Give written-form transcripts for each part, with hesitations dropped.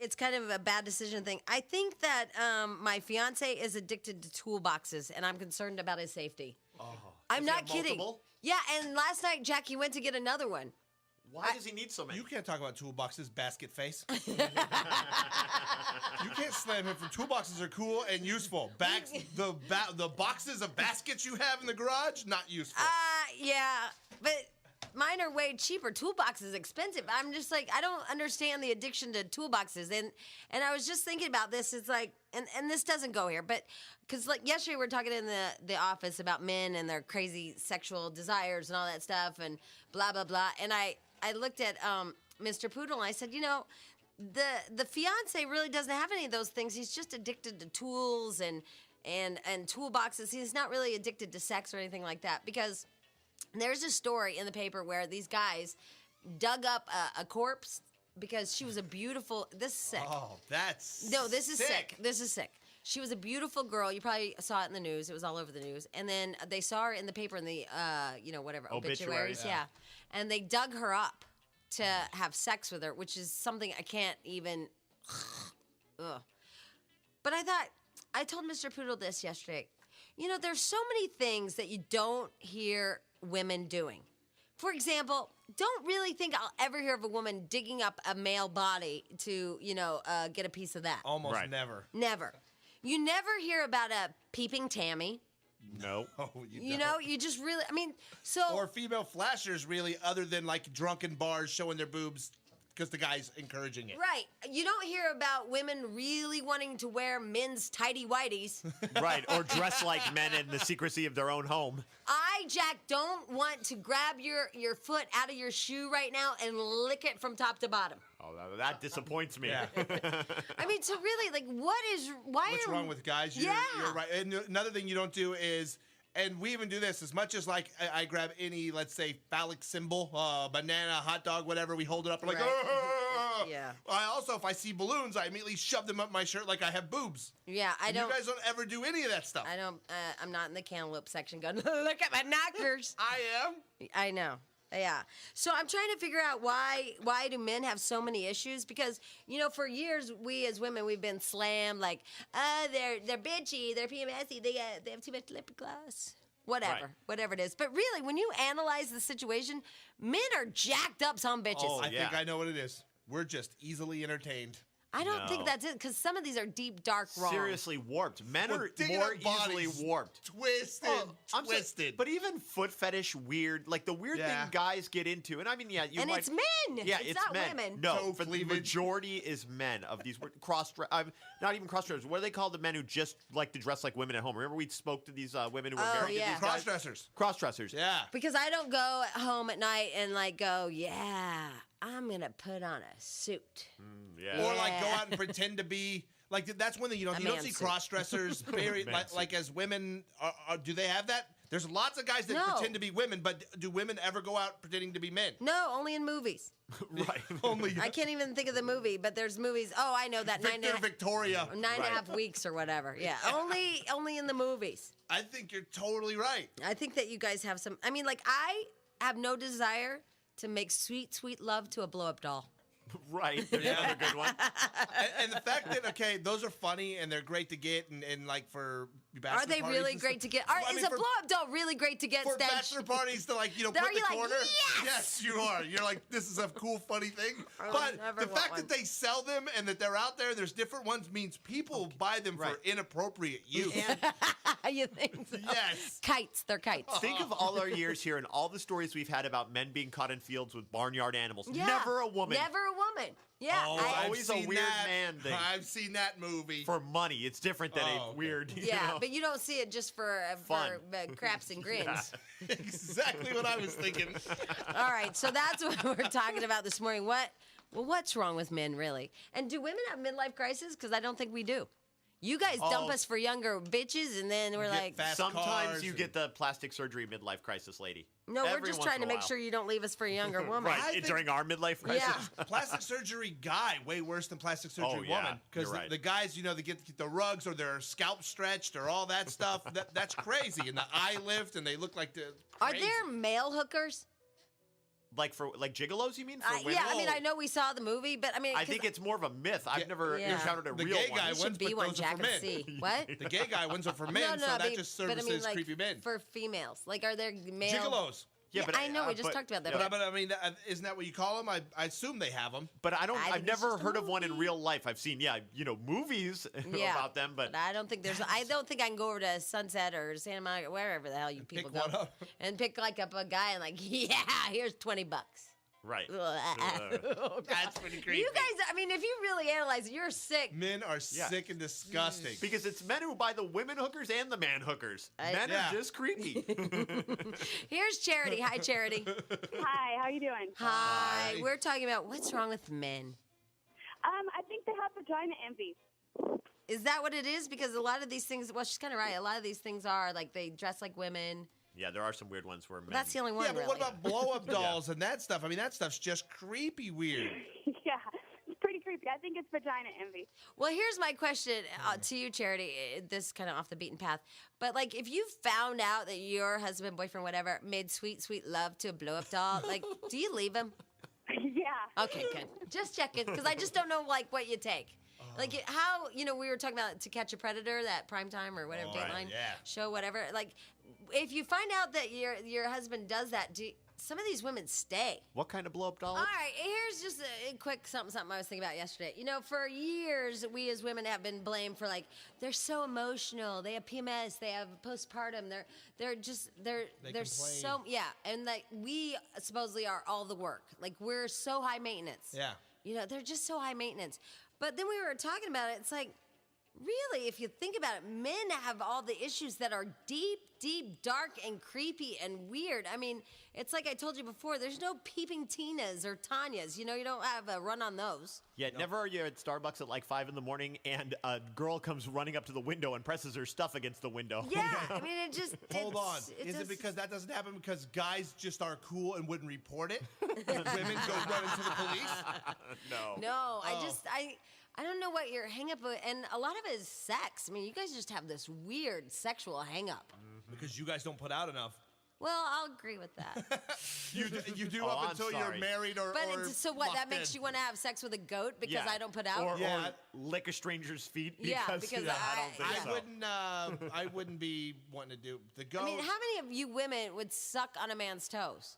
it's kind of a bad decision thing. I think that my fiance is addicted to toolboxes, and I'm concerned about his safety. Oh, I'm does he not have kidding. multiple? Yeah, and last night Jackie went to get another one. Why does he need so many? You can't talk about toolboxes, basket face. You can't slam him for toolboxes are cool and useful. The boxes of baskets you have in the garage, not useful. Yeah, but mine are way cheaper. Toolbox is expensive. I'm just like, I don't understand the addiction to toolboxes. And I was just thinking about this. It's like, and this doesn't go here, but because like yesterday we were talking in the office about men and their crazy sexual desires and all that stuff and blah, blah, blah. And I looked at Mr. Poodle and I said, the fiance really doesn't have any of those things. He's just addicted to tools and toolboxes. He's not really addicted to sex or anything like that, because there's a story in the paper where these guys dug up a corpse because she was a beautiful. This is sick. Oh, that's no. This is sick. This is sick. She was a beautiful girl. You probably saw it in the news. It was all over the news. And then they saw her in the paper in the whatever obituaries. Yeah. And they dug her up to have sex with her, which is something I can't even. Ugh. But I told Mr. Poodle this yesterday. There's so many things that you don't hear women doing. For example, don't really think I'll ever hear of a woman digging up a male body to, get a piece of that. Almost never. Never. You never hear about a peeping Tammy. No. Oh, you just really, Or female flashers, really, other than like drunken bars showing their boobs because the guy's encouraging it. Right. You don't hear about women really wanting to wear men's tighty whities. Right. Or dress like men in the secrecy of their own home. Jack, don't want to grab your foot out of your shoe right now and lick it from top to bottom. Oh, that disappoints me. Yeah. So really, What's wrong with guys? You're right. And another thing you don't do is, and we even do this as much as like I grab any, let's say, phallic symbol, banana, hot dog, whatever, we hold it up and like, yeah. I also, if I see balloons, I immediately shove them up my shirt like I have boobs. Yeah, I don't. You guys don't ever do any of that stuff. I don't. I'm not in the cantaloupe section going, look at my knockers. I am. I know. Yeah. So I'm trying to figure out why do men have so many issues? Because, for years, we as women, we've been slammed like, they're bitchy, they're PMSy, they have too much lip gloss. Whatever it is. But really, when you analyze the situation, men are jacked up some bitches. Oh, I think I know what it is. We're just easily entertained. I don't think that's it, because some of these are deep, dark wrong. Seriously warped. Men are more easily warped. Twisted. But even foot fetish weird, like the weird thing guys get into, and it's men. Yeah, it's not men. women. No, for the majority is men of these not even cross-dressers. What do they call the men who just like to dress like women at home? Remember we spoke to these women who were married to these guys? Cross-dressers. Cross-dressers. Yeah. Because I don't go home at night and go, yeah, I'm going to put on a suit. Yeah. Or go out and pretend to be like, that's one thing you don't see cross-dressers very like as women. Do they have that? There's lots of guys that pretend to be women, but do women ever go out pretending to be men? No, only in movies. Right. Only. I can't even think of the movie, but there's movies. Oh, I know that. Victoria. 9.5 weeks or whatever. Yeah. Only in the movies. I think you're totally right. I think that you guys have some. I have no desire to make sweet, sweet love to a blow-up doll. Right. There's another good one. And the fact that, those are funny and they're great to get and for bachelor Are they parties really great to get? Is a blow-up doll really great to get, for Stench? bachelor parties to, put in the corner? Yes, you are. You're like, this is a cool, funny thing. But the fact that they sell them and that they're out there, there's different ones, means people buy them for inappropriate use. You think so? Yes. Kites. They're kites. Think of all our years here and all the stories we've had about men being caught in fields with barnyard animals. Yeah. Never a woman. Never a woman. Yeah. Always a weird man thing. I've seen that movie. For money. It's different than a weird, Yeah, but you don't see it just for craps and grins. Exactly what I was thinking. All right, so that's what we're talking about this morning. What's wrong with men, really? And do women have midlife crisis? Because I don't think we do. You guys dump us for younger bitches, and then we're like... Sometimes you get the plastic surgery midlife crisis lady. No, we're just trying to make sure you don't leave us for a younger woman. Right, during our midlife crisis. Yeah. Plastic surgery guy, way worse than plastic surgery woman. Because the guys, they get the rugs or their scalp stretched or all that stuff. That's crazy. And the eye lift, and they look like the crazy. Are there male hookers? Like for gigolos, you mean? For women? Yeah, I mean, I know we saw the movie, but I mean, I think it's more of a myth. I've never Yeah. encountered a The real gay one. guy it should ones, be but one those are Jack for and men. see. What? The gay guy ones are for men, no, so I that mean, just but I services mean, like, creepy men. for females. Like, are there male Gigolos. Yeah, I know. We just talked about that. But I mean, isn't that what you call them? I assume they have them. But I I've think it's never just a heard of one in movie. real life. I've seen, movies Yeah, about them, but I don't think I don't think I can go over to Sunset or Santa Monica, wherever the hell you people pick go, one up. and pick like up a guy and like, yeah, here's $20. right. That's pretty creepy. You guys, I mean, if you really analyze it, you're sick. Men are sick and disgusting. Because it's men who buy the women hookers and the man hookers. Men Yeah. are just creepy. Here's Charity. Hi, Charity. Hi, how you doing? Hi. We're talking about what's wrong with men. I think they have vagina envy. Is that what it is? Because a lot of these things, well, she's kind of right. A lot of these things are like they dress like women. Yeah, there are some weird ones where men. That's the only one. Yeah, but really. what about blow-up dolls and that stuff? I mean, that stuff's just creepy weird. Yeah, it's pretty creepy. I think it's vagina envy. Well, here's my question to you, Charity. This is kind of off the beaten path. But, like, if you found out that your husband, boyfriend, whatever, made sweet, sweet love to a blow-up doll, like, do you leave him? Yeah. Okay, good. Just checking, because I just don't know, like, what you take. Like, how, we were talking about To Catch a Predator, that primetime or whatever, Right, Dateline yeah. show, whatever. Like, if you find out that your husband does that, some of these women stay. What kind of blow up doll? All right, here's just a quick something I was thinking about yesterday. For years, we as women have been blamed for, like, they're so emotional. They have PMS. They have postpartum. They're complain. so, yeah. And, like, we supposedly are all the work. Like, we're so high maintenance. Yeah. They're just so high maintenance. But then we were talking about it. It's like, really, if you think about it, men have all the issues that are deep, deep, dark, and creepy and weird. I mean, it's like I told you before, there's no peeping Tinas or Tanyas. You don't have a run on those. Yeah, never are you at Starbucks at like 5 in the morning and a girl comes running up to the window and presses her stuff against the window. Yeah, I mean, it just... Hold on. Is it because that doesn't happen because guys just are cool and wouldn't report it? Women go running to the police? No. No, I don't know what your hang-up is, and a lot of it is sex. I mean, you guys just have this weird sexual hang-up. Because you guys don't put out enough. Well, I'll agree with that. You do Oh, up I'm until sorry. you're married or But or so what? That locked makes in. you want to have sex with a goat because Yeah. I don't put out? Or Yeah. lick a stranger's feet Yeah, because, because I don't think yeah. so. I wouldn't be wanting to do the goat. I mean, how many of you women would suck on a man's toes?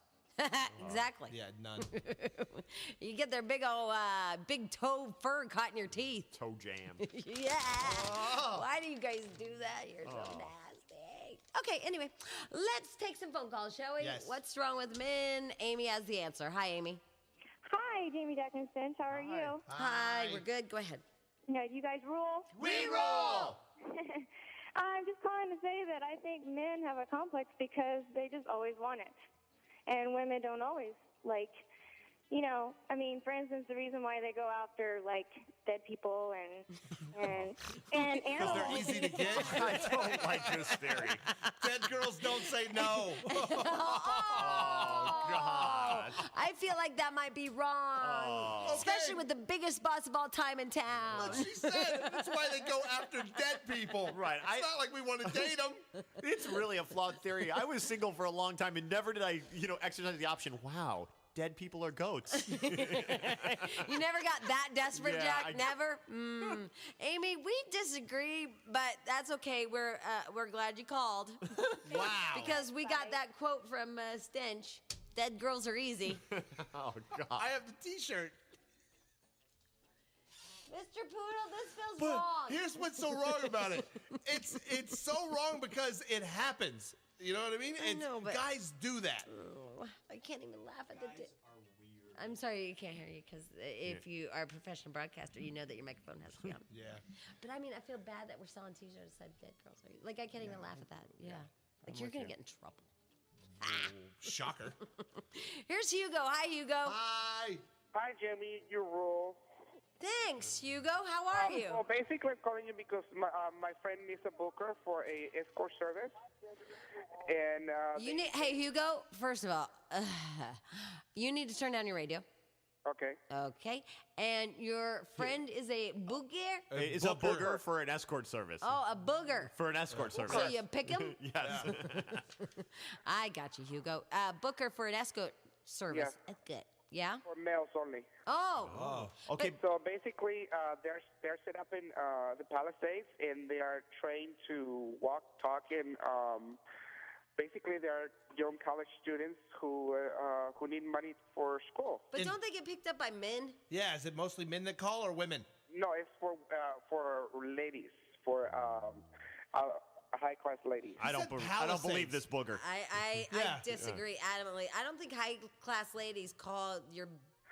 Exactly. Yeah, none. You get their big old big toe fur caught in your teeth. Toe jam. Yeah. Why do you guys do that? You're so nasty. Okay, anyway, let's take some phone calls, shall we? Yes. What's wrong with men? Amy has the answer. Hi, Amy. Hi, Jamie, Jack, and Stench. How are you? Hi. We're good. Go ahead. Yeah, you guys rule. We roll! I'm just calling to say that I think men have a complex because they just always want it. And women don't always. Like, I mean, for instance, the reason why they go after, like, dead people and Because animals. they're easy to get. I don't like this theory. Dead girls don't say no. Oh, God. I feel like that might be wrong. Oh. Especially Okay. with the biggest boss of all time in town. What she said. That's why they go after dead people. Right, It's not like we want to date them. It's really a flawed theory. I was single for a long time and never did I, exercise the option. Wow, dead people are goats. You never got that desperate, Yeah, Jack? Never? Amy, we disagree, but that's okay. We're glad you called. Wow. Because we got that quote from Stench. Dead girls are easy. Oh, God. I have the T-shirt. Mr. Poodle, this feels But wrong. here's what's so wrong about it. It's so wong because it happens. You know what I mean? I know, but- guys do that. Oh, I can't even laugh at the... I'm sorry you can't hear you because if you are a professional broadcaster, you know that your microphone has to be on. Yeah. But I mean, I feel bad that we're selling T-shirts that said "Dead Girls Are Like I can't even laugh at that. Yeah, like you're gonna get in trouble. Shocker. Here's Hugo. Hi, Hugo. Hi. Hi, Jimmy. You rule. Thanks, Hugo. How are you? Well, basically, I'm calling you because my friend needs a booker for a escort service, and You need. Hey, Hugo. First of all, you need to turn down your radio. okay. Okay. And your friend is a booger. It's a booger for an escort service. Oh, a booger. For an escort service. So you pick him? Yes. I got you, Hugo. Booker for an escort service. Yes. That's good. Yeah. For males only. Oh. Okay. So basically, they're set up in the Palisades, and they are trained to walk, talk, and basically they're young college students who need money for school. But don't they get picked up by men? Yeah, is it mostly men that call or women? No, it's for ladies, for high class ladies. I don't said believe Palisades. this booger. I Yeah. disagree adamantly. I don't think high class ladies call your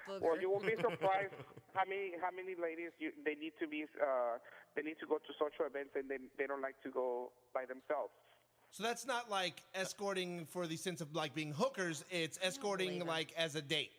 booger. Well, you won't be surprised how many ladies they need to go to social events, and they don't like to go by themselves. So that's not like escorting for the sense of like being hookers. It's escorting believe it. like as a date.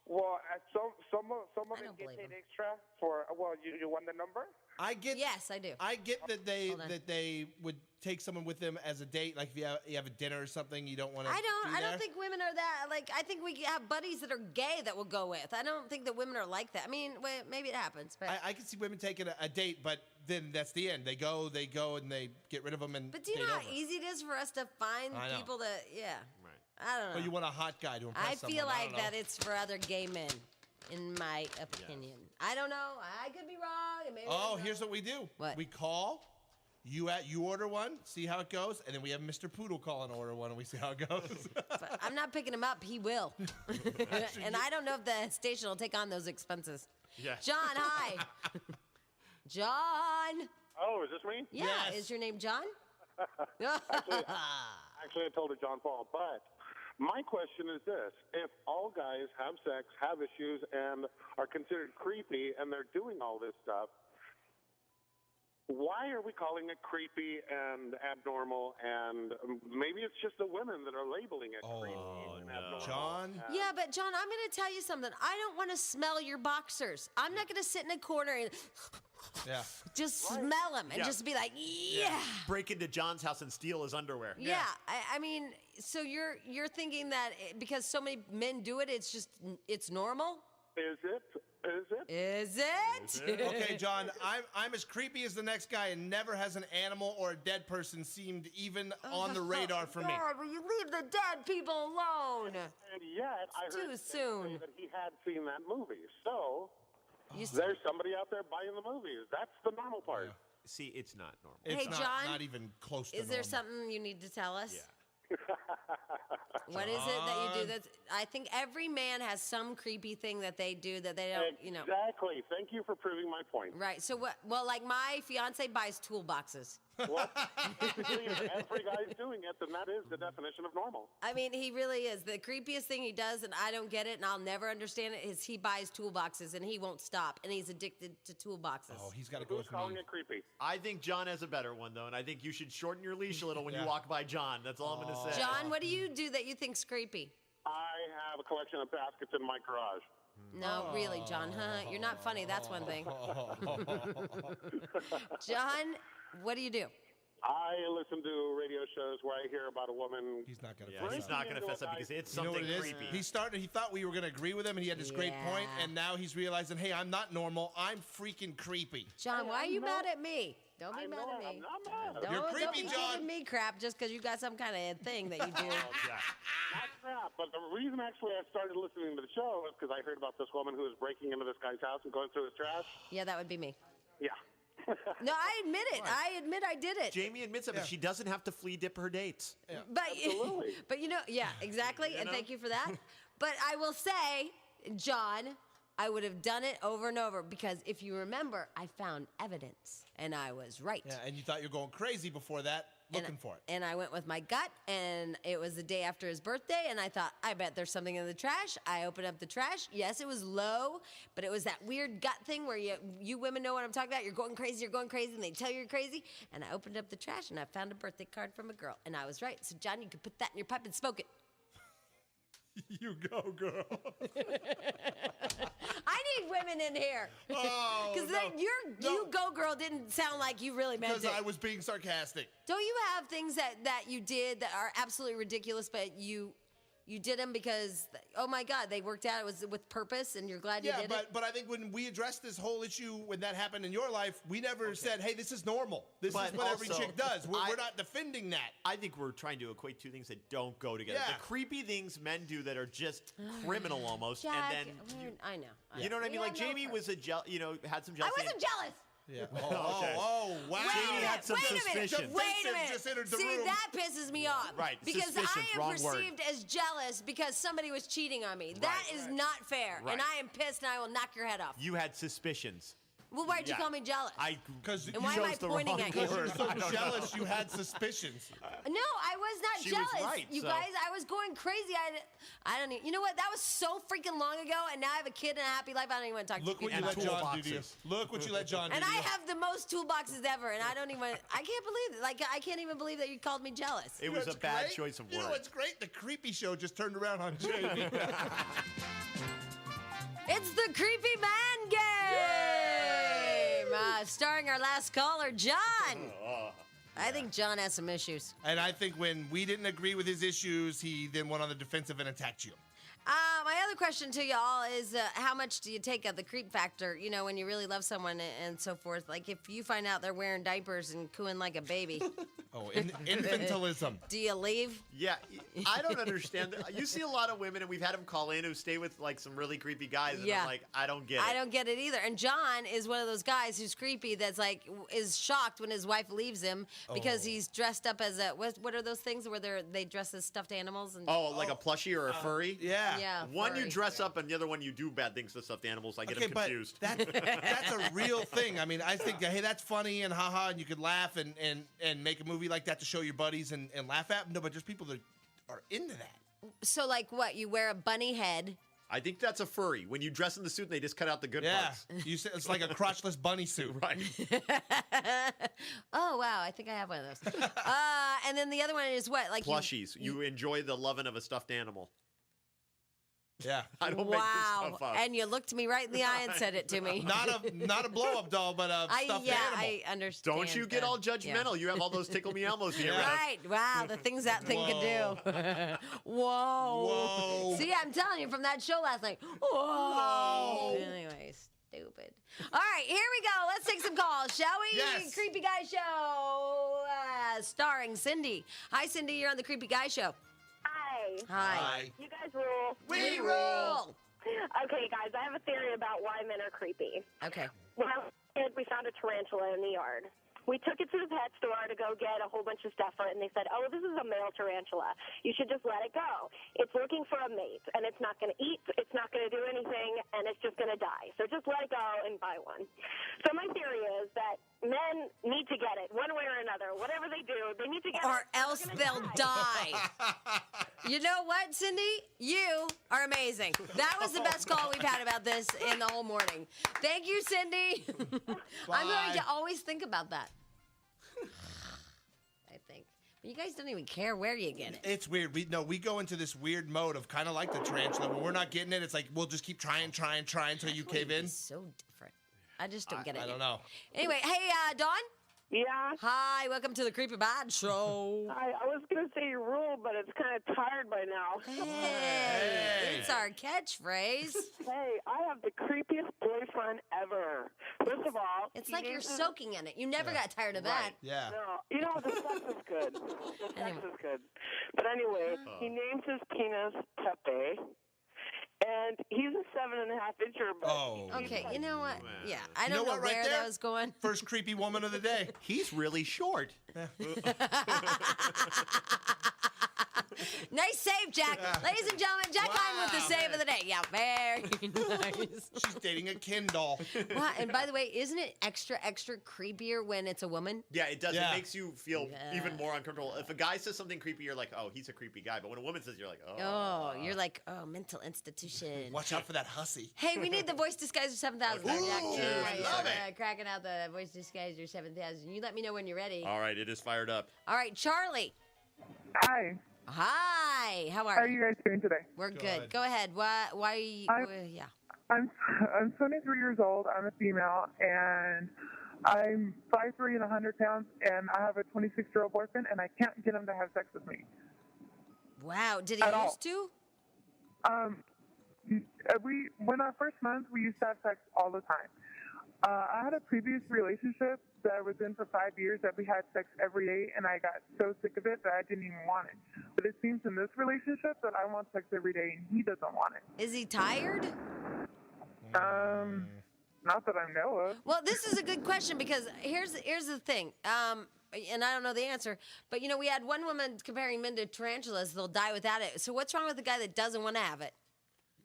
Well, some of I them don't get believe paid them. extra for. Well, you want the number? I get. Yes, I do. I get that Hold on. they would take someone with them as a date. Like if you have a dinner or something, you don't want to. I don't think women are that. Like, I think we have buddies that are gay that we'll go with. I don't think that women are like that. I mean, maybe it happens, but. I can see women taking a date, but then that's the end. They go, and they get rid of them and. But do you know date how over. easy it is for us to find I know. people to? Yeah. Right. I don't know. But you want a hot guy to impress I someone. feel I like don't know. that it's for other gay men, in my opinion. I don't know. I could be wrong. And maybe Oh, I'm here's wrong. what we do. What? We call. You order one, see how it goes, and then we have Mr. Poodle call and order one, and we see how it goes. But I'm not picking him up. He will. And I don't know if the station will take on those expenses. Yeah. John, hi. John. Oh, is this me? Yeah. Yes. Is your name John? Actually, I told her John Paul. But my question is this: if all guys have sex, have issues, and are considered creepy, and they're doing all this stuff, why are we calling it creepy and abnormal? And maybe it's just the women that are labeling it creepy and abnormal. John? Yeah, but John, I'm going to tell you something. I don't want to smell your boxers. I'm not going to sit in a corner and Yeah. just smell them and Yeah. just be like, yeah. Break into John's house and steal his underwear. Yeah, I mean, so you're thinking that because so many men do it, it's normal? Is it? Is it? Is it? Okay, John, I'm as creepy as the next guy, and never has an animal or a dead person seemed even on the radar for me. God, will you leave the dead people alone? And yet, I Too heard Stench soon. say that he had seen that movie. So You there's somebody out there buying the movies. That's the normal part. See, it's not normal. It's Hey, not, John, not even close to Is there normal. something you need to tell us? Yeah. What is it that you do? That's I think every man has some creepy thing that they do that they don't, Exactly. Thank you for proving my point. Right. So what? Well, like my fiance buys toolboxes. What? If every guy's doing it, then that is the definition of normal. I mean, he really is. The creepiest thing he does, and I don't get it, and I'll never understand it, is he buys toolboxes and he won't stop, and he's addicted to toolboxes. Oh, he's got to go Who's with calling me. it creepy? I think John has a better one, though, and I think you should shorten your leash a little when you walk by John. That's all I'm going to say. John, what do you do that you think's creepy? I have a collection of baskets in my garage. No, really, John, huh? You're not funny. That's one thing. John, what do you do? I listen to radio shows where I hear about a woman. He's not going to Yeah, he's not going to fess up because it's You know what something it is? creepy. He thought we were going to agree with him, and he had this great point, Yeah. and now he's realizing, hey, I'm not normal. I'm freaking creepy. John, why are you mad at me? Don't be I mad know at me. I'm not mad. Don't, You're creepy, don't be John. giving me crap just because you got some kind of thing that you do. Yeah. Not crap. But the reason actually I started listening to the show is because I heard about this woman who was breaking into this guy's house and going through his trash. Yeah, that would be me. Yeah. No, I admit it. I admit I did it. Jamie admits it, but she doesn't have to flea dip her dates. But Absolutely. but yeah, exactly. And thank you for that. But I will say, John, I would have done it over and over because if you remember, I found evidence and I was right. Yeah, and you thought you were going crazy before that, looking for it. And I went with my gut, and it was the day after his birthday, and I thought, I bet there's something in the trash. I opened up the trash. Yes, it was low, but it was that weird gut thing where you women know what I'm talking about. You're going crazy, and they tell you you're crazy. And I opened up the trash, and I found a birthday card from a girl, and I was right. So, John, you could put that in your pipe and smoke it. You go, girl. I need women in here. Oh, Because no. you go girl didn't sound like you really meant Because it. I was being sarcastic. Don't you have things that you did that are absolutely ridiculous, but you you did them because, oh my God, they worked out. It was with purpose, and you're glad you did it. But I think when we addressed this whole issue when that happened in your life, we never said, "Hey, this is normal. This is what every chick does." We're not defending that. I think we're trying to equate two things that don't go together. Yeah. The creepy things men do that are just criminal almost, Jack, and then I know. you know what I mean? Like Jamie was had some jealousy. I wasn't jealous. Yeah. Okay. Oh, wow. Jamie had some suspicions. Wait a minute. Just entered the See, room. that pisses me off. Right. Because Suspicions, I am wrong word. perceived as jealous because somebody was cheating on me. That is not fair. Right. And I am pissed and I will knock your head off. You had suspicions. Well, why'd you Yeah. call me jealous? Because And why am I pointing at you? Because you're so jealous, you had suspicions. No, I was not She was jealous. right, you so- guys, I was going crazy. I don't even, you know what? That was so freaking long ago, and now I have a kid and a happy life. I don't even want to talk Look to what people. you let And John do to you. toolboxes. Look what you let John do And to I you. have the most toolboxes ever, and I can't believe it. Like, I can't even believe that you called me jealous. It was a What's bad great? choice of You know words. what's great? The creepy show just turned around on Jamie. It's the Creepy Man Game! Starring our last caller, John. I think John has some issues. And I think when we didn't agree with his issues, he then went on the defensive and attacked you. My other question to y'all is how much do you take of the creep factor, you know, when you really love someone and so forth? Like, if you find out they're wearing diapers and cooing like a baby, Oh, infantilism. do you leave? Yeah, I don't understand. You see a lot of women, and we've had them call in who stay with like some really creepy guys, and Yeah. I'm like, I don't get it. I don't get it either. And John is one of those guys who's creepy that's like, is shocked when his wife leaves him because he's dressed up as a, what are those things where they dress as stuffed animals? And Oh, like a plushie or a furry? Yeah. yeah. One you furry. dress up, and the other one you do bad things to stuffed animals. I get them confused. But that's a real thing. I mean, I think, hey, that's funny and haha, and you could laugh and make a movie like that to show your buddies and laugh at. No, but there's people that are into that. So, like, what? You wear a bunny head. I think that's a furry. When you dress in the suit, and they just cut out the good Yeah. parts. You say it's like a crotchless bunny suit. Right. Oh, wow. I think I have one of those. And then the other one is what? Like Plushies. You enjoy the loving of a stuffed animal. Yeah. I don't make this stuff up. And you looked me right in the eye and said it to me. Not a blow up doll, but a stuffed animal. I understand. Don't you get all judgmental. You have all those tickle me elmos to get rid of. Right. Wow. The things that thing could do. Whoa. Whoa. See, I'm telling you from that show last night. Whoa. Anyways. Stupid. All right, here we go. Let's take some calls, shall we? Yes. Creepy Guy Show, starring Cindy. Hi, Cindy. You're on the Creepy Guy Show. Hi. Hi. You guys rule. We roll. Okay, guys, I have a theory about why men are creepy. Okay. When I was a kid, we found a tarantula in the yard. We took it to the pet store to go get a whole bunch of stuff for it, and they said, oh, this is a male tarantula. You should just let it go. It's looking for a mate, and it's not going to eat, it's not going to do anything, and it's just going to die. So just let it go and buy one. So my theory is that men need to get it, one way or another. Whatever they do, they need to get Or it. else they'll die. You know what, Cindy? You are amazing. That was the best call we've had about this in the whole morning. Thank you, Cindy. I'm going to always think about that. I think. But you guys don't even care where you get it. It's weird. We go into this weird mode of kind of like the tarantula. When we're not getting it, it's like we'll just keep trying until you cave in. It's so different. I just don't get it. I don't know. Anyway, hey, Dawn. Yeah. Hi, welcome to the Creepy Bad Show. I was going to say you rule, but it's kind of tired by now. Hey, it's our catchphrase. Hey, I have the creepiest boyfriend ever. First of all, It's he like you're names his- soaking in it. You never got tired of that. Yeah. No, you know, the sex is good. The sex Anyway. is good. But anyway, he names his penis Pepe. And he's a 7.5-incher. But Oh. Okay, you know what? Yeah, I You know don't know, what, right where there? that was going. First creepy woman of the day. He's really short. Nice save, Jack. Ladies and gentlemen, Jack Hyman with the Wow. save of the day. Yeah, very nice. She's dating a Ken doll. Wow, and by the way, isn't it extra creepier when it's a woman? Yeah, it does. Yeah. It makes you feel even more uncomfortable. If a guy says something creepy, you're like, oh, he's a creepy guy. But when a woman says, you're like, oh. Oh, you're like, oh, mental institution. Watch out for that hussy. Hey, we need the voice disguiser 7000. Ooh, Jack. love it. Cracking out the voice disguiser 7000. You let me know when you're ready. All right, it is fired up. All right, Charlie. Hi. Hi. How How are are you? you guys doing today? We're good. Good. Go ahead. Why? Yeah. I'm 23 years old. I'm a female, and I'm 5'3" and 100 pounds, and I have a 26-year-old boyfriend, and I can't get him to have sex with me. Wow. Did he At all. used to? When our first month, we used to have sex all the time. I had a previous relationship that I was in for 5 years that we had sex every day, and I got so sick of it that I didn't even want it. But it seems in this relationship that I want sex every day, and he doesn't want it. Is he tired? Not that I know of. Well, this is a good question because here's the thing. And I don't know the answer, but we had one woman comparing men to tarantulas. They'll die without it. So what's wrong with the guy that doesn't want to have it?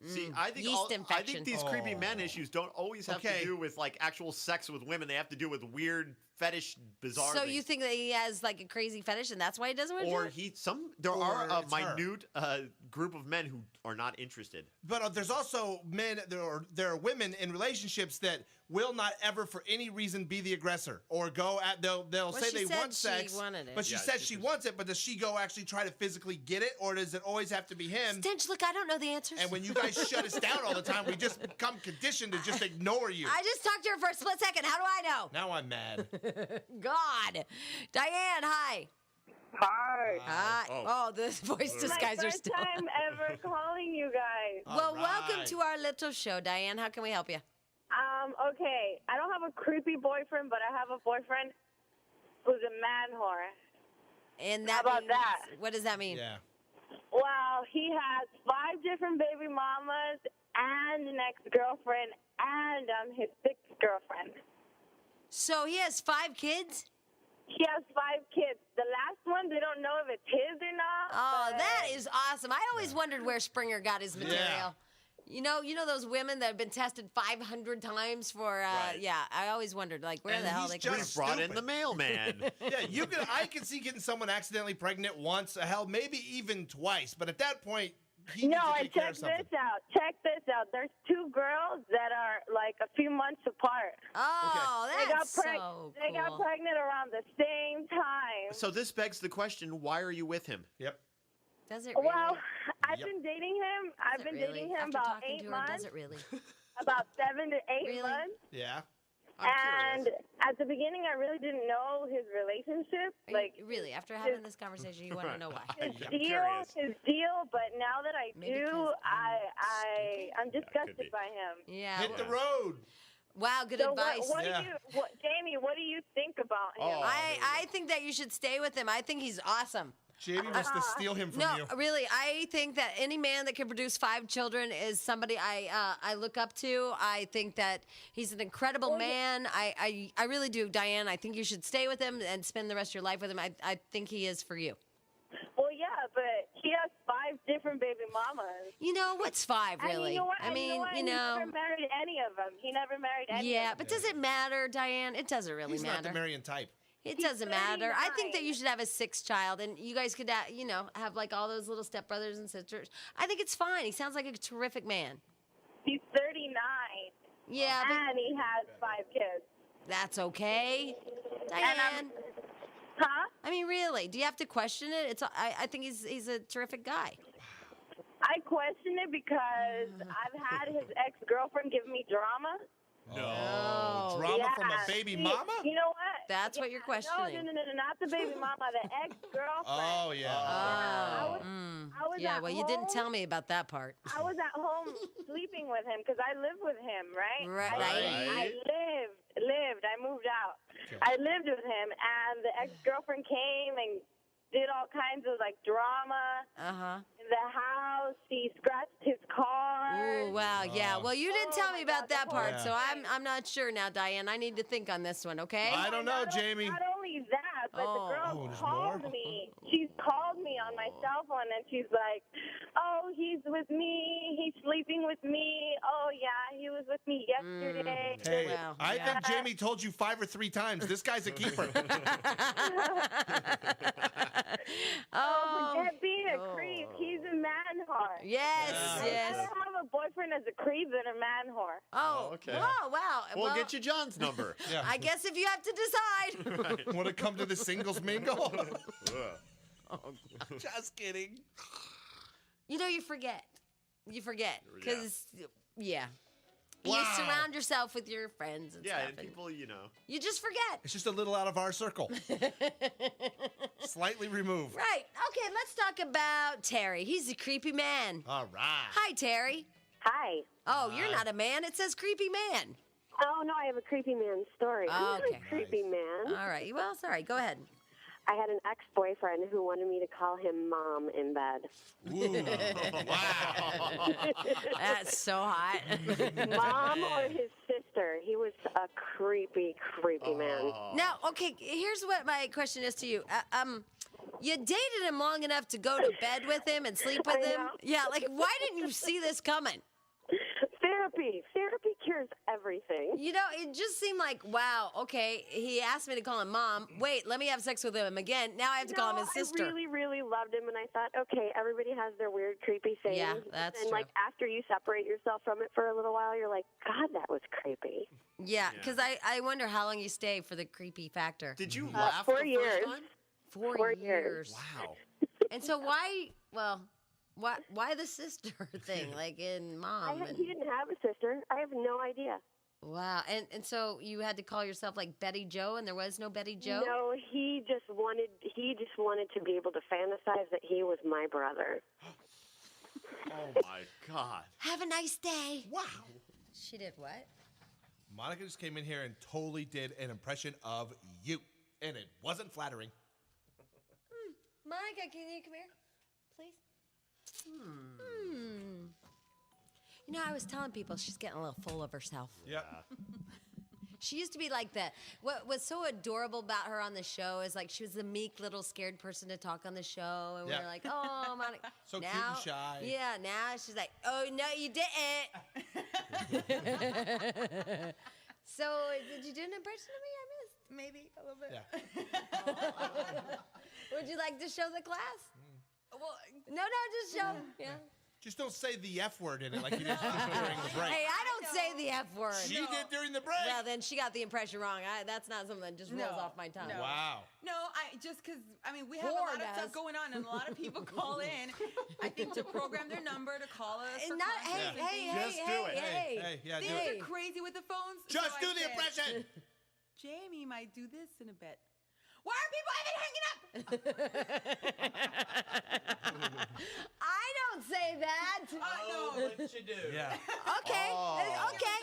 See, I think Yeast I infection. think these creepy men issues don't always have to do with like actual sex with women. They have to do with weird fetish, bizarre. So things. you think that he has like a crazy fetish, and that's why he doesn't want to Or do it? there are a it's her. minute group of men who are not interested. But there's also men, there are women in relationships that will not ever for any reason be the aggressor or go at, they'll say she they said want she sex, wanted it. but she Yeah, says she she wants it, but does she go actually try to physically get it, or does it always have to be him? Stench, look, I don't know the answers. And when you guys shut us down all the time, we just become conditioned to just ignore you. I just talked to her for a split second. How do I know? Now I'm mad. God. Diane, hi. Hi. Hi. Oh, this voice My disguiser first still. time ever calling you guys. Well, welcome right. to our little show, Diane. How can we help you? Okay, I don't have a creepy boyfriend, but I have a boyfriend who's a man whore. And How that about means, that? What does that mean? Yeah. Well, he has 5 different baby mamas and an ex-girlfriend, and I'm his 6th girlfriend. So he has 5 kids? He has 5 kids. The last one, they don't know if it's his or not. Oh, but that is awesome. I always wondered where Springer got his material. You know those women that have been tested 500 times for, yeah, I always wondered, like, where And the hell he's they just come Brought in stupid. the mailman. Yeah, I can see getting someone accidentally pregnant once, hell, maybe even twice. But at that point, he needs to and take care check of something. this out. Check this out. There's 2 girls that are like a few months apart. Oh, that's so cool. They got pregnant around the same time. So this begs the question: why are you with him? Yep. Does it really? Well, I've Yep. been dating him. I've Does it been really? dating him After about talking 8 to her, months. Does it really? About 7 to 8 Really? months. Yeah. I'm And at the beginning, I really didn't know his relationship. Are you- really, after having this conversation, you want to know why? I'm His curious. deal. But now that I Maybe do, 'cause I'm could disgusted be. by him. Yeah. Hit the road. Wow, good So advice. what Yeah. Jamie? What do you think about him? Oh. I think that you should stay with him. I think he's awesome. Jamie wants to steal him from No, you. really, I think that any man that can produce 5 children is somebody I look up to. I think that he's an incredible man. I really do, Diane. I think you should stay with him and spend the rest of your life with him. I think he is for you. Well, yeah, but he has 5 different baby mamas. You know, what's 5 really? And you know what? I And mean, He never married any of them. He never married any yeah, of them. but does it matter, Diane? It doesn't really He's not matter. the Marion type. It doesn't matter. I think that 39. you should have a 6th child, and you guys could, have like all those little stepbrothers and sisters. I think it's fine. He sounds like a terrific man. He's 39. Yeah, but And he has 5 kids. that's okay, Diane. Huh? I mean, really, do you have to question it? I think he's a terrific guy. I question it because I've had his ex-girlfriend give me drama. No. Drama from a Yeah. baby See, mama? You know what? That's what you're questioning. No, not the baby mama, the ex-girlfriend. Oh, yeah. Oh. I was Yeah, at well, you didn't home. tell me about that part. I was at home sleeping with him because I lived with him, right? Right. I lived. I moved out. I lived with him, and the ex-girlfriend came and did all kinds of like drama Uh-huh. in the house. He scratched his car. Oh, wow. Yeah. Well, you didn't tell me about that part, Yeah. so I'm not sure now, Diane. I need to think on this one, okay? I don't know, Jamie. Not only that, but Oh. the girl Oh, there's called more? me. She's called me on my cell phone, and she's like, "Oh, he's with me. He's sleeping with me. Oh, yeah, he was with me yesterday." Hey, Wow, I yeah. think Jamie told you 5 or 3 times. This guy's a keeper. Oh. Forget being a creep. He's a man whore. Yes, Yeah. I'd yes. rather have a boyfriend as a creep than a man whore. Oh, okay. Oh, wow. We'll Well, get you John's number. Yeah. I guess if you have to decide. Want to come to the singles mingle? Just kidding. You know, you forget. You forget. Because, yeah. You Wow. surround yourself with your friends and Yeah, stuff. and people, you know. You just forget. It's just a little out of our circle. Slightly removed. Right. Okay, let's talk about Terry. He's a creepy man. All right. Hi, Terry. Hi. Oh, you're not a man. It says creepy man. Oh, no, I have a creepy man story. I'm not Okay. a creepy man. All right. Well, sorry. Go ahead. I had an ex-boyfriend who wanted me to call him Mom in bed. Ooh. Wow. That's so hot. Mom or his sister. He was a creepy, creepy man. Now, okay, here's what my question is to you. You dated him long enough to go to bed with him and sleep with I him? know. Yeah, like, why didn't you see this coming? Therapy. Therapy cures everything. You know, it just seemed like, wow, okay, he asked me to call him Mom. Wait, let me have sex with him again. Now I have to call him his sister. I really, really loved him, and I thought, okay, everybody has their weird, creepy things. Yeah, that's and true. like after you separate yourself from it for a little while, you're like, God, that was creepy. Yeah, because I wonder how long you stay for the creepy factor. Did you laugh 4 the years. first time? 4 years. years. Wow. And so why the sister thing, like in Mom? He didn't have a sister. I have no idea. Wow, and so you had to call yourself like Betty Joe, and there was no Betty Joe? No, he just wanted to be able to fantasize that he was my brother. Oh my God. Have a nice day. Wow. She did what? Monica just came in here and totally did an impression of you. And it wasn't flattering. Monica, can you come here, please? You know, I was telling people she's getting a little full of herself. Yep. She used to be like what was so adorable about her on the show is like she was the meek little scared person to talk on the show. And we Yeah. were like, oh, Monica. So now, cute and shy. Yeah, now she's like, oh, no, you didn't. So did you do an impression of me? I missed. Maybe a little bit. Yeah. Would you like to show the class? Well, No, just show. Yeah. Just don't say the F word in it like you did during the break. Hey, I don't say the F word. She did during the break. Well, then she got the impression wrong. That's not something that just rolls No, off my tongue. no. Wow. no, just because, we have a Whore lot of does. stuff going on, and a lot of people call in, I think, to program their number, to call us. And for not, concerts and hey, things. Just do it. Hey, yeah, do Things it. are crazy with the phones. Just so do I the said, impression. Jamie might do this in a bit. Why are people even hanging up? I don't say that. What you do? Yeah. Okay, Oh. okay,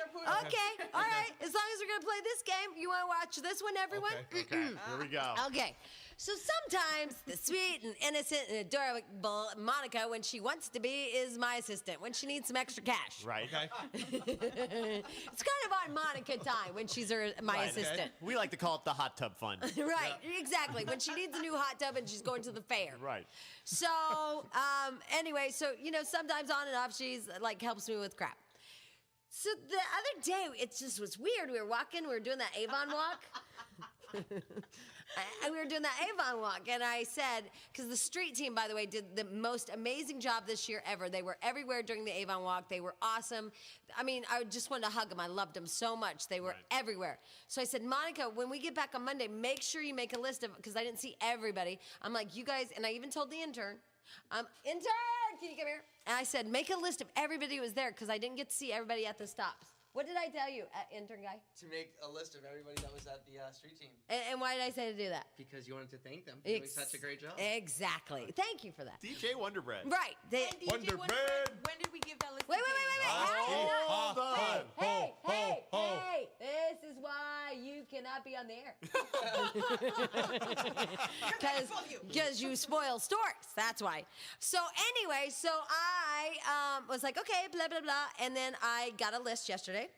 all right. As long as we're gonna play this game, you want to watch this one, everyone? Okay. Okay, here we go. Okay. So sometimes the sweet and innocent and adorable Monica, when she wants to be, is my assistant. When she needs some extra cash, Right. Okay. it's kind of on Monica time when she's my Right, assistant. We like to call it the hot tub fund. Right, exactly. When she needs a new hot tub and she's going to the fair. Right. So, anyway, sometimes on and off, she's like helps me with crap. So the other day, it just was weird. We were doing that Avon walk. We were doing that Avon walk, and I said, because the street team, by the way, did the most amazing job this year ever. They were everywhere during the Avon walk. They were awesome. I mean, I just wanted to hug them. I loved them so much. They were everywhere. So I said, Monica, when we get back on Monday, make sure you make a list of, because I didn't see everybody. I'm like, you guys, and I even told the intern, intern, can you come here? And I said, make a list of everybody who was there, because I didn't get to see everybody at the stops. What did I tell you, intern guy? To make a list of everybody that was at the street team And why did I say to do that? because you wanted to thank them for doing such a great job. Exactly. Thank you for that. DJ Wonder Bread. Right. And DJ, Wonder when, Bread. when did we give that list? Wait. to Jamie? Hold on. Hey, this is why you cannot be on the air. Because you spoil stories. That's why. So anyway, I was like, okay, blah, blah, blah. And then I got a list yesterday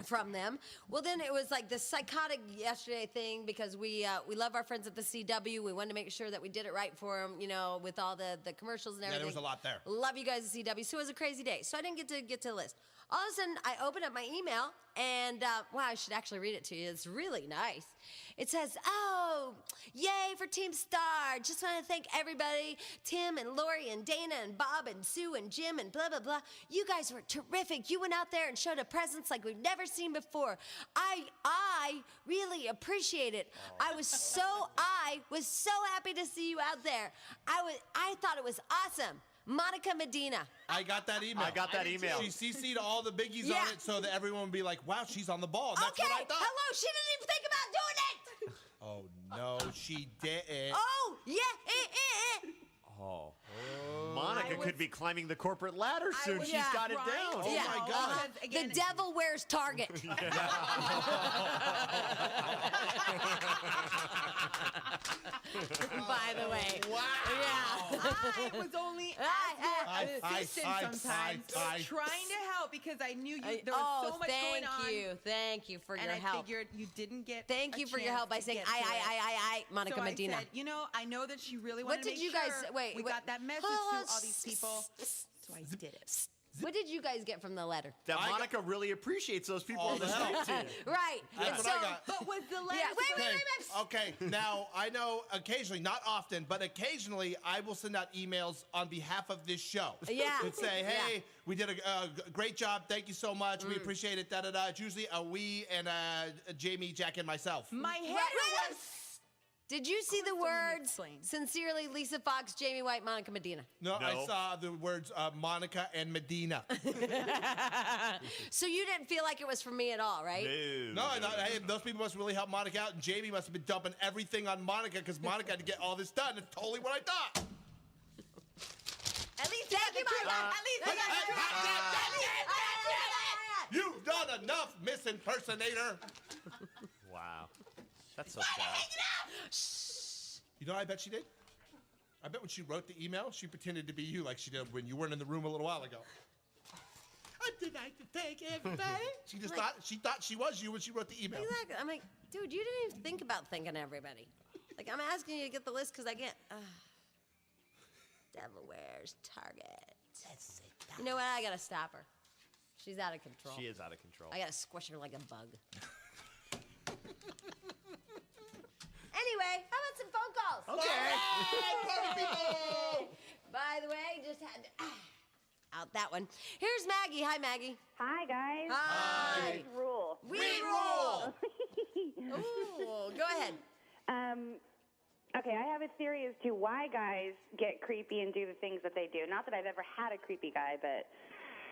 from them. Well, then it was like this psychotic yesterday thing because we love our friends at the CW. We wanted to make sure that we did it right for them, with all the commercials and everything. Yeah, there was a lot there. Love you guys at CW. So it was a crazy day. So I didn't get to the list. All of a sudden, I open up my email, and wow, I should actually read it to you. It's really nice. It says, oh, yay for Team Star. Just want to thank everybody, Tim and Lori and Dana and Bob and Sue and Jim and blah, blah, blah. You guys were terrific. You went out there and showed a presence like we've never seen before. I really appreciate it. I was so happy to see you out there. I thought it was awesome. Monica Medina. I got that email. I got that email. She CC'd all the biggies Yeah. on it so that everyone would be like, wow, she's on the ball. And that's Okay, what I thought. hello, she didn't even think about doing it. Oh, no, she didn't. Oh, yeah, Oh. Monica could be climbing the corporate ladder soon. was She's got it trying down. to Oh, my God. because, again, The devil wears Target. By the way. Wow. Yeah. I was only Hi, assistant hi, sometimes, hi. trying to help because I knew there was so much going on. Thank you for And your I help. figured you didn't get. Thank a you for your chance help by to saying get to it. I, Monica So Medina. I said, I know that she really What wanted to did make you guys? sure Wait, we got that message hold on. to all these people. So I did it. What did you guys get from the letter? That Monica really appreciates those people All on the the street help. team. Right. That's and what so, I got. But was the letter? Yeah, wait. Okay, now I know occasionally, not often, but occasionally I will send out emails on behalf of this show. Yeah. That say, hey, Yeah. we did a great job. Thank you so much. We appreciate it. Da da da. It's usually a we and Jamie, Jack, and myself. My header Wait. was. Did you see the Let me words? explain. Sincerely, Lisa Fox, Jamie White, Monica Medina. No, I No. saw the words Monica and Medina. So you didn't feel like it was for me at all, right? No, I thought, hey, those people must really help Monica out, and Jamie must have been dumping everything on Monica because Monica had to get all this done. It's totally what I thought. At least thank you, Monica. At least You've done enough, Miss Impersonator. Wow. That's so sad. You know what I bet she did? I bet when she wrote the email, she pretended to be you like she did when you weren't in the room a little while ago. I'd like to thank everybody. She thought she was you when she wrote the email. Exactly. I'm like, dude, you didn't even think about thinking everybody. Like, I'm asking you to get the list because I can't. Devil wears Target. You know what? I gotta stop her. She's out of control. She is out of control. I gotta squish her like a bug. Anyway, how about some phone calls? Okay. By the way, just had to, out that one. Here's Maggie. Hi, Maggie. Hi, guys. Hi. Guys rule. We rule. Ooh, go ahead. Okay, I have a theory as to why guys get creepy and do the things that they do. Not that I've ever had a creepy guy, but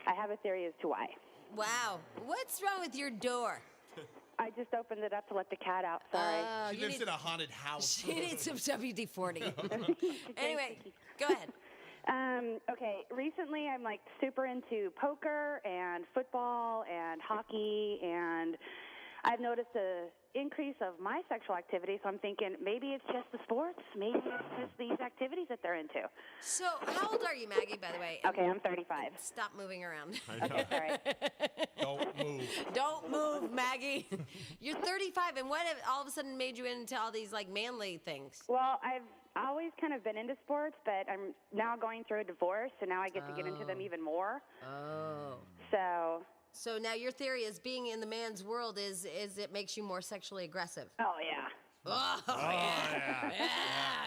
I have a theory as to why. Wow. What's wrong with your door? I just opened it up to let the cat out. Sorry. She lives in a haunted house. She needs some WD-40. Anyway, go ahead. Okay, recently I'm like super into poker and football and hockey, and I've noticed a increase of my sexual activity, so I'm thinking maybe it's just the sports, maybe it's just these activities that they're into. So, how old are you, Maggie, by the way? Okay, I'm 35. Stop moving around. Okay, sorry. Don't move. Don't move, Maggie. You're 35, and what have all of a sudden made you into all these, like, manly things? Well, I've always kind of been into sports, but I'm now going through a divorce, so now I get to get into them even more. Oh. So now your theory is being in the man's world is it makes you more sexually aggressive. Oh, yeah. Oh,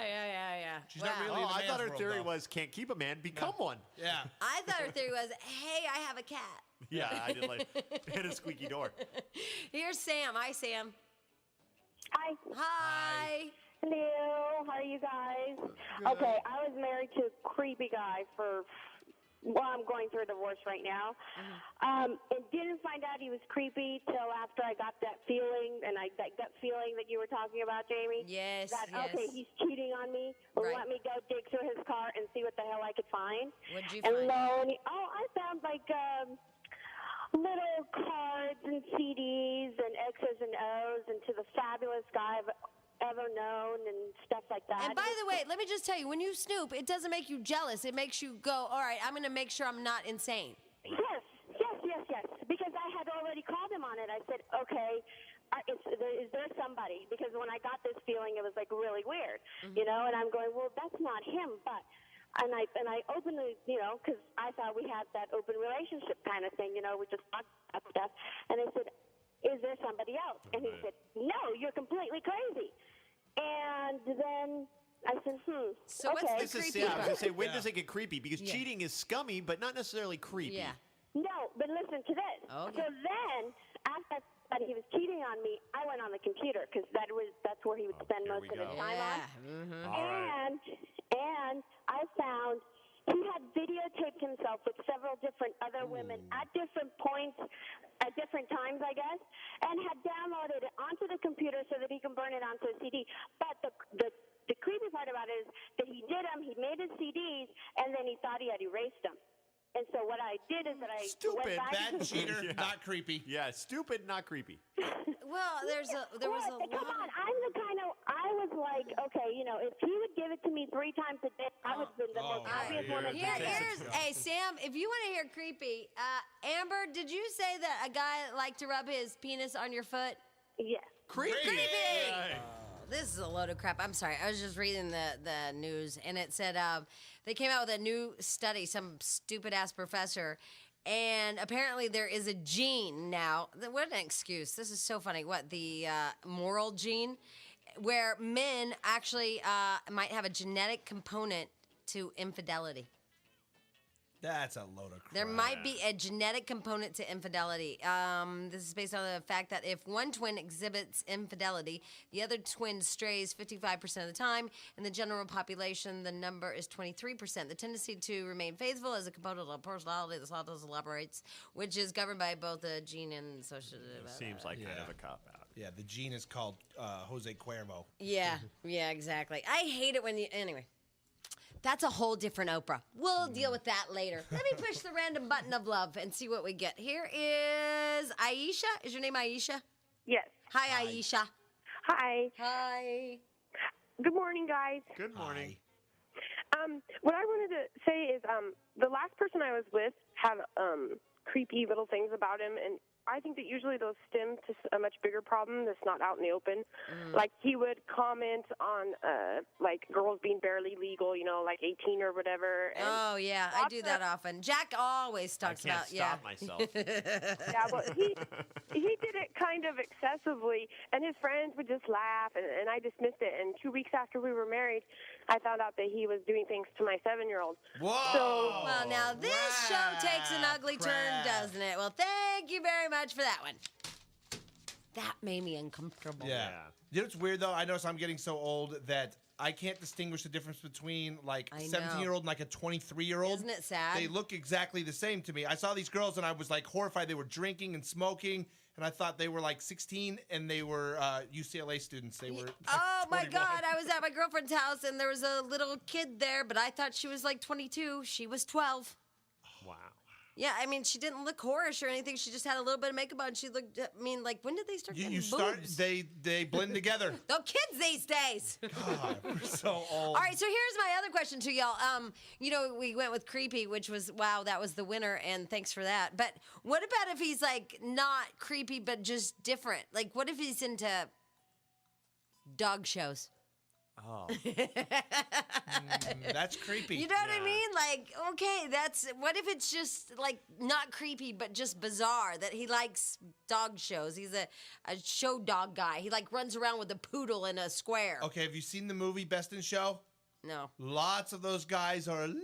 yeah. She's not really in the I thought her man's theory world, though. was can't keep a man, become one. Yeah. I thought her theory was, hey, I have a cat. Yeah, I did like hit a squeaky door. Here's Sam. Hi, Sam. Hi. Hi. Hello. How are you guys? Okay, I was married to a creepy guy for. Well, I'm going through a divorce right now. And didn't find out he was creepy till after I got that feeling, and that gut feeling that you were talking about, Jamie. Yes, That, yes. okay, he's cheating on me. Well, Right. let me go dig through his car and see what the hell I could find. What'd you And find? I found like little cards and CDs and X's and O's and to the fabulous guy I've ever known and stuff like that. And by the way, let me just tell you, when you snoop, it doesn't make you jealous. It makes you go, all right, I'm going to make sure I'm not insane. Yes. Because I had already called him on it. I said, okay, is there somebody? Because when I got this feeling, it was like really weird, you know. And I'm going, well, that's not him. But and I openly, you know, because I thought we had that open relationship kind of thing, you know, we just talked about stuff. And I said, is there somebody else? And he said, no, you're completely crazy. And then I said, So okay. what's the creepy I was part? gonna say, when does it get creepy? Because Yeah. cheating is scummy, but not necessarily creepy. Yeah. No, but listen to this. Okay. So then, after that he was cheating on me, I went on the computer because that's where he would spend here most we of his go. time on. Yeah. All right. And I found he had videotaped himself with several different other women at different points, at different times, I guess, and had downloaded it onto the computer so that he can burn it onto a CD. But the creepy part about it is that he did them, he made his CDs, and then he thought he had erased them. And so what I did is that I Stupid, went back Bad to cheater, not creepy. Yeah, stupid, not creepy. Well, there was a Come on, I'm the kind of, I was like, okay, you know, if he would give it to me 3 times a day, I would have been the most obvious one to Hey, Sam, if you want to hear creepy, Amber, did you say that a guy liked to rub his penis on your foot? Yes. Creepy. This is a load of crap. I'm sorry. I was just reading the news, and it said they came out with a new study, some stupid-ass professor, and apparently there is a gene now. What an excuse. This is so funny. What, the moral gene? Where men actually might have a genetic component to infidelity. That's a load of crap. There might be a genetic component to infidelity. This is based on the fact that if one twin exhibits infidelity, the other twin strays 55% of the time. In the general population, the number is 23%. The tendency to remain faithful is a component of personality, the Santos elaborates, which is governed by both the gene and social. Seems like kind of a cop-out. Yeah, the gene is called Jose Cuervo. Yeah, exactly. I hate it when you... Anyway. That's a whole different Oprah. We'll deal with that later. Let me push the random button of love and see what we get. Here is Aisha. Is your name Aisha? Yes. Hi, Aisha. Hi. Hi. Good morning, guys. Good morning. What I wanted to say is the last person I was with had creepy little things about him, and I think that usually those stem to a much bigger problem that's not out in the open. Like, he would comment on, like, girls being barely legal, you know, like 18 or whatever. And oh, yeah, I do that often. Jack always talks about, I can't stop myself. Yeah, well, he did it kind of excessively, and his friends would just laugh, and I dismissed it. And 2 weeks after we were married, I found out that he was doing things to my 7-year-old. Whoa! So, well, now this show takes an ugly turn, doesn't it? Well, thank you very much for that one. That made me uncomfortable. Yeah. You know what's weird, though? I notice I'm getting so old that I can't distinguish the difference between, like, a 17-year-old and, like, a 23-year-old. Isn't it sad? They look exactly the same to me. I saw these girls, and I was, like, horrified. They were drinking and smoking, and I thought they were, like, 16, and they were UCLA students. They were, like, oh, my 21. God. I was at my girlfriend's house, and there was a little kid there, but I thought she was, like, 22. She was 12. Wow. Yeah, I mean, she didn't look whorish or anything. She just had a little bit of makeup on. She looked, I mean, like, when did they start getting boobs? They blend together. The kids these days. God, we're so old. All right, so here's my other question to y'all. You know, we went with creepy, which was, wow, that was the winner, and thanks for that. But what about if he's, like, not creepy, but just different? Like, what if he's into dog shows? Oh. That's creepy. You know what I mean? Like, okay, what if it's just, like, not creepy, but just bizarre, that he likes dog shows. He's a show dog guy. He, like, runs around with a poodle in a square. Okay, have you seen the movie Best in Show? No. Lots of those guys are a little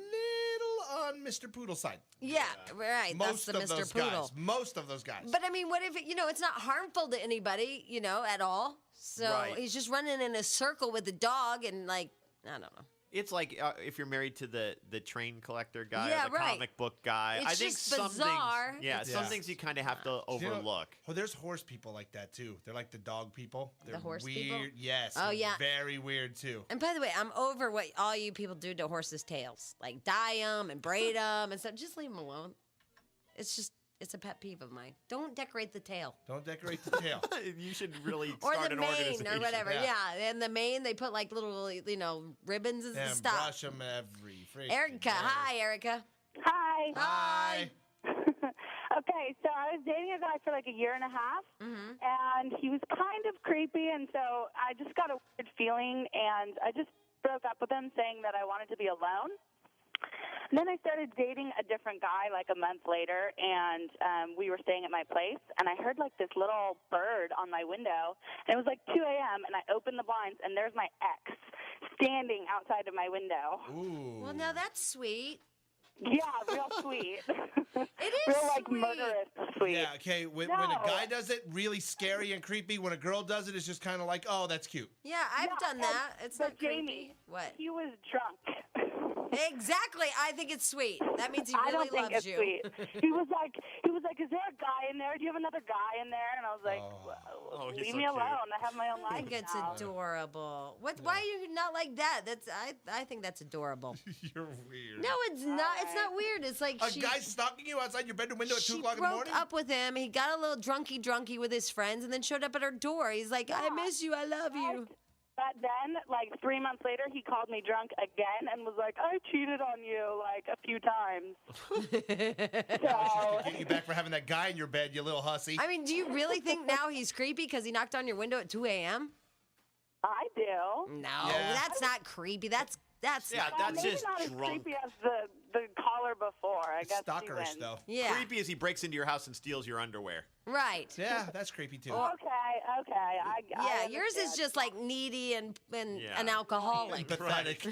on Mr. Poodle side. Yeah, right. Most That's the of Mr. those Poodle. guys. Most of those guys. But I mean, what if it's not harmful to anybody, at all? So he's just running in a circle with the dog, and like, I don't know. It's like if you're married to the train collector guy Yeah, or the right. comic book guy. It's I think just some bizarre. things, some things you kind of have to overlook. Well, there's horse people like that too. They're like the dog people. They're The horse weird. people? Yes. Oh, they're yeah. Very weird too. And by the way, I'm over what all you people do to horses' tails, like dye them and braid them and stuff. Just leave them alone. It's a pet peeve of mine. Don't decorate the tail. Don't decorate the tail. You should really Or start the an mane organization. or whatever. Yeah. And the mane, they put like little, ribbons and And stuff. brush them every freaking Erica. day. Hi, Erica. Hi. Hi. Okay, so I was dating a guy for like a year and a half, and he was kind of creepy, and so I just got a weird feeling, and I just broke up with him saying that I wanted to be alone. And then I started dating a different guy like a month later, and we were staying at my place, and I heard like this little bird on my window, and it was like 2 a.m., and I opened the blinds, and there's my ex standing outside of my window. Ooh. Well, now that's sweet. Yeah, real sweet. It is real like sweet. murderous sweet. Yeah, okay. When a guy does it, really scary and creepy. When a girl does it, it's just kind of like, oh, that's cute. Yeah, I've done that. It's but not creepy. Jamie, What? he was drunk. Exactly. I think it's sweet. That means he I really don't think loves it's you. sweet. He was like, is there a guy in there? Do you have another guy in there? And I was like, he's leave so me cute. alone. I have my own I life think it's now. adorable. Why are you not like that? I think that's adorable. You're weird. No, it's not. It's not weird. It's like A guy stalking you outside your bedroom window at 2 o'clock in the broke morning? up with him. He got a little drunky with his friends, and then showed up at her door. He's like, "I miss you. I love you." But then, like 3 months later, he called me drunk again and was like, I cheated on you like a few times. To get you back for having that guy in your bed, you little hussy. I mean, do you really think now he's creepy because he knocked on your window at 2 a.m.? I do. No, Yeah. that's not creepy. That's that's maybe just not as drunk. creepy as the caller before. I guess she Stalkerish, wins. though. Yeah. Creepy as he breaks into your house and steals your underwear. Right. Yeah, that's creepy too. Okay. I Yeah, yours is understand. just like needy and Yeah. an alcoholic. Pathetic.